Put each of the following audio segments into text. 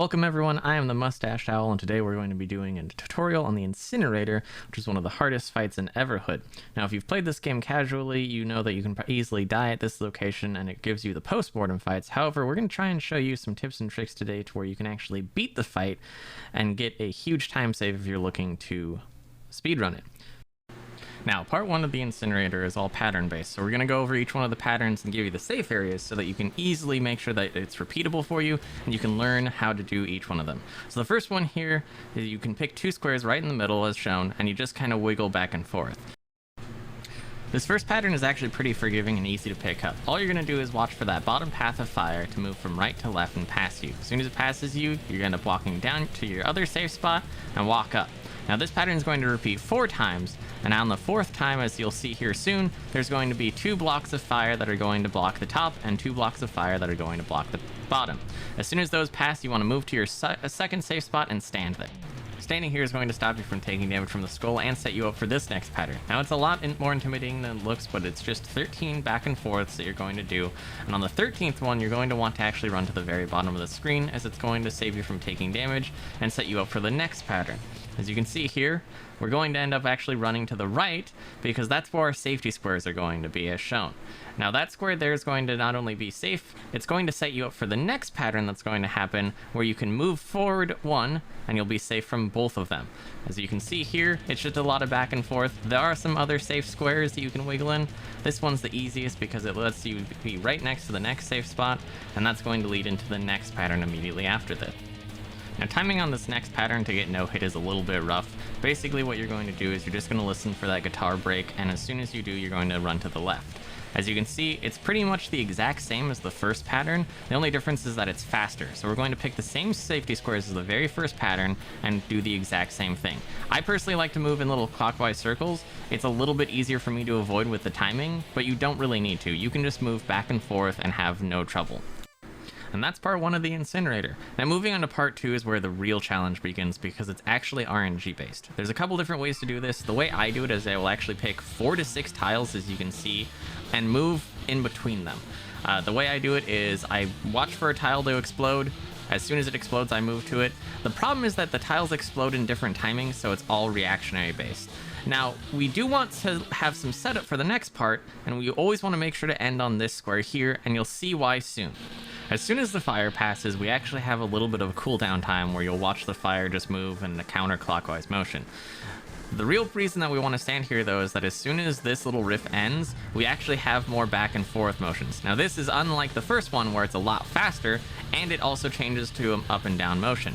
Welcome everyone, I am the Mustache Owl, and today we're going to be doing a tutorial on the Incinerator, which is one of the hardest fights in Everhood. Now if you've played this game casually, you know that you can easily die at this location and it gives you the post-mortem fights. However, we're going to try and show you some tips and tricks today to where you can actually beat the fight and get a huge time save if you're looking to speedrun it. Now, part 1 of the Incinerator is all pattern-based, so we're going to go over each one of the patterns and give you the safe areas so that you can easily make sure that it's repeatable for you and you can learn how to do each one of them. So the first one here is you can pick 2 squares right in the middle as shown, and you just kind of wiggle back and forth. This first pattern is actually pretty forgiving and easy to pick up. All you're going to do is watch for that bottom path of fire to move from right to left and pass you. As soon as it passes you, you're going to end up walking down to your other safe spot and walk up. Now this pattern is going to repeat 4 times, and on the 4th time, as you'll see here soon, there's going to be 2 blocks of fire that are going to block the top and 2 blocks of fire that are going to block the bottom. As soon as those pass, you want to move to your second safe spot and stand there. Standing here is going to stop you from taking damage from the skull and set you up for this next pattern. Now it's a lot more intimidating than it looks, but it's just 13 back and forths that you're going to do. And on the 13th one, you're going to want to actually run to the very bottom of the screen, as it's going to save you from taking damage and set you up for the next pattern. As you can see here, we're going to end up actually running to the right because that's where our safety squares are going to be as shown. Now that square there is going to not only be safe, it's going to set you up for the next pattern that's going to happen where you can move forward 1 and you'll be safe from both of them. As you can see here, it's just a lot of back and forth. There are some other safe squares that you can wiggle in. This one's the easiest because it lets you be right next to the next safe spot, and that's going to lead into the next pattern immediately after this. Now timing on this next pattern to get no hit is a little bit rough. Basically what you're going to do is you're just going to listen for that guitar break, and as soon as you do, you're going to run to the left. As you can see, it's pretty much the exact same as the first pattern. The only difference is that it's faster. So we're going to pick the same safety squares as the very first pattern and do the exact same thing. I personally like to move in little clockwise circles. It's a little bit easier for me to avoid with the timing, but you don't really need to. You can just move back and forth and have no trouble. And that's part 1 of the Incinerator. Now moving on to part 2 is where the real challenge begins because it's actually RNG based. There's a couple different ways to do this. The way I do it is I will actually pick 4 to 6 tiles, as you can see, and move in between them. The way I do it is I watch for a tile to explode. As soon as it explodes, I move to it. The problem is that the tiles explode in different timings, so it's all reactionary based. Now, we do want to have some setup for the next part, and we always want to make sure to end on this square here, and you'll see why soon. As soon as the fire passes, we actually have a little bit of a cooldown time where you'll watch the fire just move in a counterclockwise motion. The real reason that we want to stand here, though, is that as soon as this little riff ends, we actually have more back and forth motions. Now, this is unlike the first one where it's a lot faster, and it also changes to an up and down motion.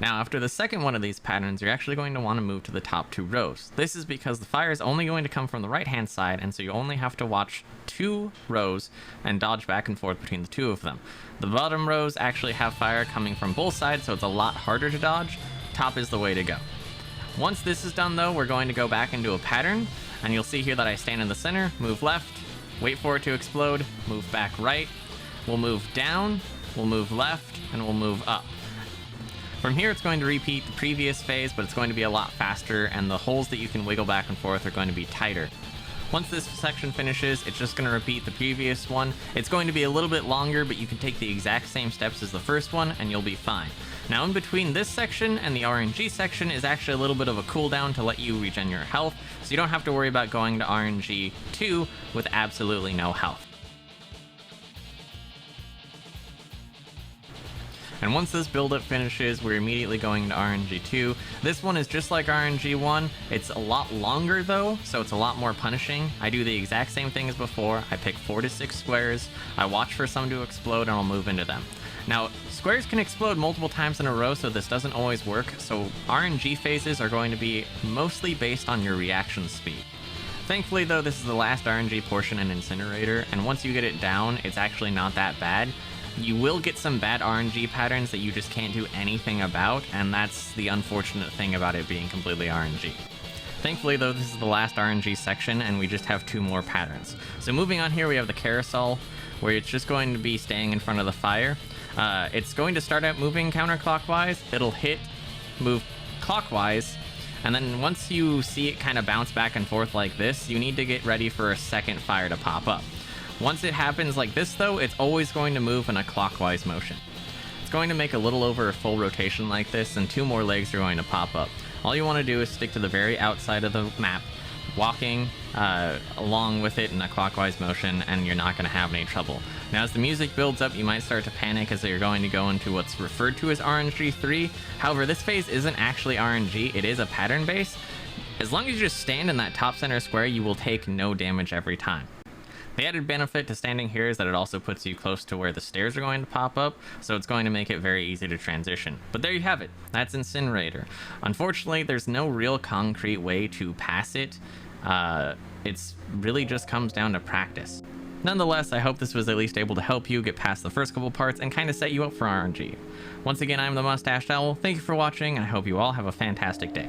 Now, after the second one of these patterns, you're actually going to want to move to the top 2 rows. This is because the fire is only going to come from the right-hand side, and so you only have to watch 2 rows and dodge back and forth between the 2 of them. The bottom rows actually have fire coming from both sides, so it's a lot harder to dodge. Top is the way to go. Once this is done, though, we're going to go back into a pattern, and you'll see here that I stand in the center, move left, wait for it to explode, move back right, we'll move down, we'll move left, and we'll move up. From here, it's going to repeat the previous phase, but it's going to be a lot faster, and the holes that you can wiggle back and forth are going to be tighter. Once this section finishes, it's just going to repeat the previous one. It's going to be a little bit longer, but you can take the exact same steps as the first one, and you'll be fine. Now, in between this section and the RNG section is actually a little bit of a cooldown to let you regen your health, so you don't have to worry about going to RNG 2 with absolutely no health. And once this build-up finishes, we're immediately going to RNG 2. This one is just like RNG 1. It's a lot longer though, so it's a lot more punishing. I do the exact same thing as before. I pick 4 to 6 squares, I watch for some to explode, and I'll move into them. Now, squares can explode multiple times in a row, so this doesn't always work, so RNG phases are going to be mostly based on your reaction speed. Thankfully though, this is the last RNG portion in Incinerator, and once you get it down, it's actually not that bad. You will get some bad RNG patterns that you just can't do anything about, and that's the unfortunate thing about it being completely RNG. Thankfully though, this is the last RNG section, and we just have 2 more patterns. So moving on here, we have the carousel, where it's just going to be staying in front of the fire. It's going to start out moving counterclockwise, it'll hit, move clockwise, and then once you see it kind of bounce back and forth like this, you need to get ready for a second fire to pop up. Once it happens like this though, it's always going to move in a clockwise motion. It's going to make a little over a full rotation like this, and 2 more legs are going to pop up. All you want to do is stick to the very outside of the map, walking along with it in a clockwise motion, and you're not going to have any trouble. Now, as the music builds up, you might start to panic as you're going to go into what's referred to as RNG 3. However, this phase isn't actually RNG, it is a pattern base. As long as you just stand in that top center square, you will take no damage every time. The added benefit to standing here is that it also puts you close to where the stairs are going to pop up, so it's going to make it very easy to transition. But there you have it. That's Incinerator. Unfortunately, there's no real concrete way to pass it. It's really just comes down to practice. Nonetheless, I hope this was at least able to help you get past the first couple parts and kind of set you up for RNG. Once again, I'm the Mustached Owl. Thank you for watching, and I hope you all have a fantastic day.